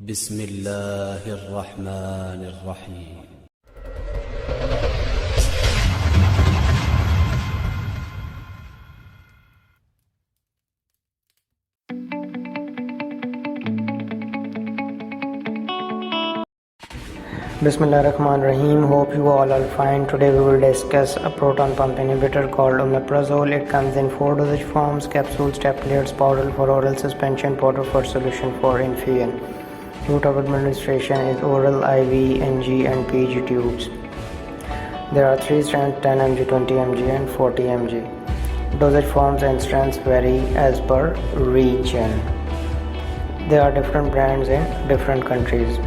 بسم الله الرحمن الرحيم. Bismillahirrahmanirrahim. Hope you all are fine. Today we will discuss a proton pump inhibitor called omeprazole. It comes in 4 dosage forms: capsules, tablets, powder for oral suspension, powder for solution for infusion. Route of administration is oral, IV, NG and PG tubes. There are 3 strengths: 10 mg, 20 mg and 40 mg. Dosage forms and strengths vary as per region. There are different brands in different countries.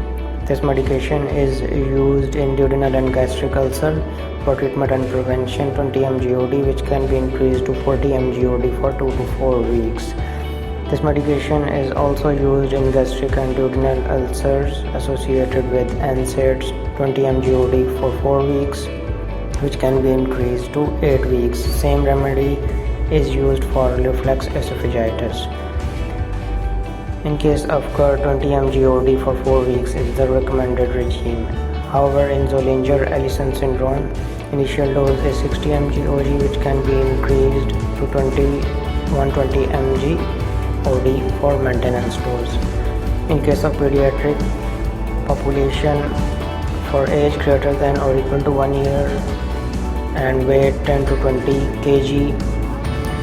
This medication is used in duodenal and gastric ulcer for treatment and prevention. 20 mg OD, which can be increased to 40 mg OD for 2 to 4 weeks. This medication is also used in gastric and duodenal ulcers associated with NSAIDs. 20 mg OD for 4 weeks, which can be increased to 8 weeks. Same remedy is used for reflux esophagitis. In case of GERD, 20 mg OD for 4 weeks is the recommended regime. However, in Zollinger-Ellison syndrome, initial dose is 60 mg OD, which can be increased to 120 mg OD for maintenance dose. In case of pediatric population, for age greater than or equal to 1 year and weight 10 to 20 kg,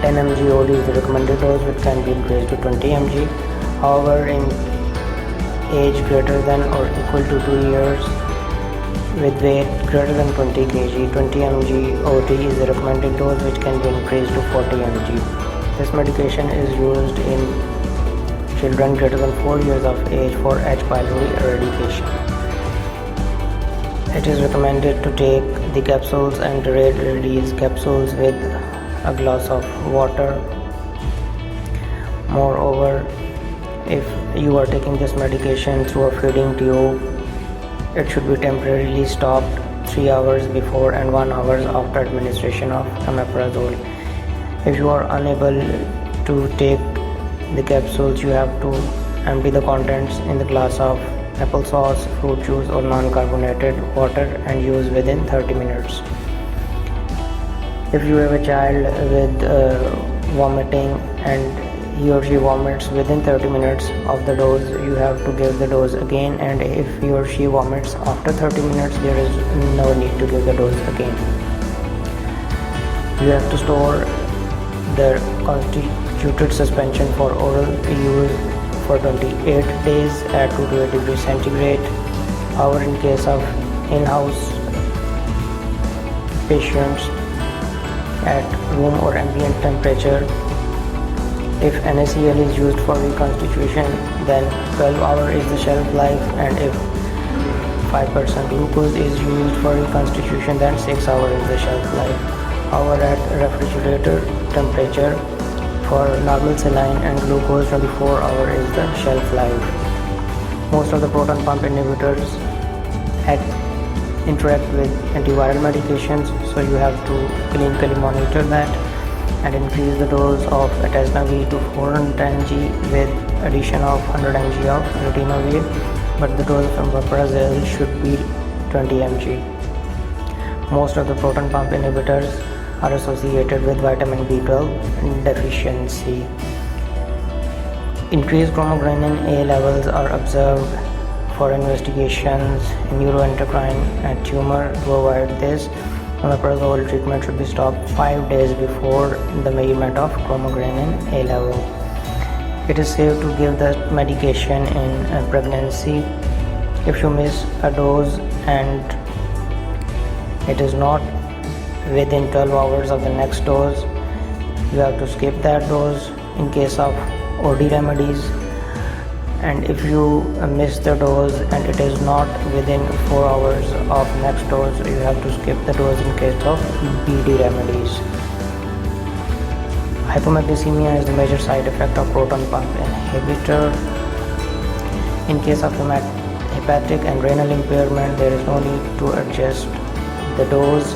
10 mg OD is the recommended dose, which can be increased to 20 mg. However, in age greater than or equal to 2 years with weight greater than 20 kg, 20 mg OD is the recommended dose, which can be increased to 40 mg. This medication is used in children greater than 4 years of age for H. pylori eradication. It is recommended to take the capsules and delayed release capsules with a glass of water. Moreover, if you are taking this medication through a feeding tube, it should be temporarily stopped 3 hours before and 1 hour after administration of omeprazole. If you are unable to take the capsules, you have to empty the contents in the glass of applesauce, fruit juice or non-carbonated water and use within 30 minutes. If you have a child with vomiting and he or she vomits within 30 minutes of the dose, you have to give the dose again, and if he or she vomits after 30 minutes, there is no need to give the dose again. You have to store the constituted suspension for oral use for 28 days at 2 to 8 degrees centigrade. However, in case of in-house patients at room or ambient temperature, if NaCl is used for reconstitution, then 12 hours is the shelf life, and if 5% glucose is used for reconstitution, then 6 hours is the shelf life. However, at refrigerator temperature, for normal saline and glucose, 24 hours is the shelf life. Most of the proton pump inhibitors interact with antiviral medications, so you have to clinically monitor that and increase the dose of atezolizumab to 410 mg with addition of 100 mg of ritonavir, but the dose of omeprazole should be 20 mg. Most of the proton pump inhibitors are associated with vitamin B12 deficiency. Increased chromogranin A levels are observed for investigations in neuroendocrine and tumor. To avoid this, omeprazole treatment should be stopped 5 days before the measurement of chromogranin A level. It is safe to give the medication in pregnancy. If you miss a dose and it is not within 12 hours of the next dose, you have to skip that dose in case of OD remedies. And if you miss the dose and it is not within 4 hours of next dose, you have to skip the dose in case of BD remedies. Hypomagnesemia is the major side effect of proton pump inhibitor. In case of hepatic and renal impairment, there is no need to adjust the dose.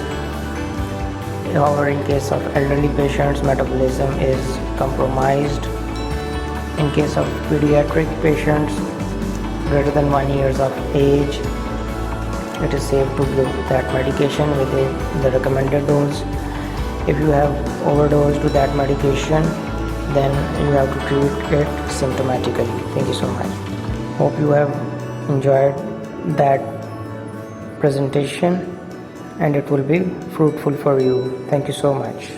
However, in case of elderly patients, metabolism is compromised. In case of pediatric patients, greater than 1 year of age, it is safe to give that medication within the recommended dose. If you have overdosed to that medication, then you have to treat it symptomatically. Thank you so much. Hope you have enjoyed that presentation and it will be fruitful for you. Thank you so much.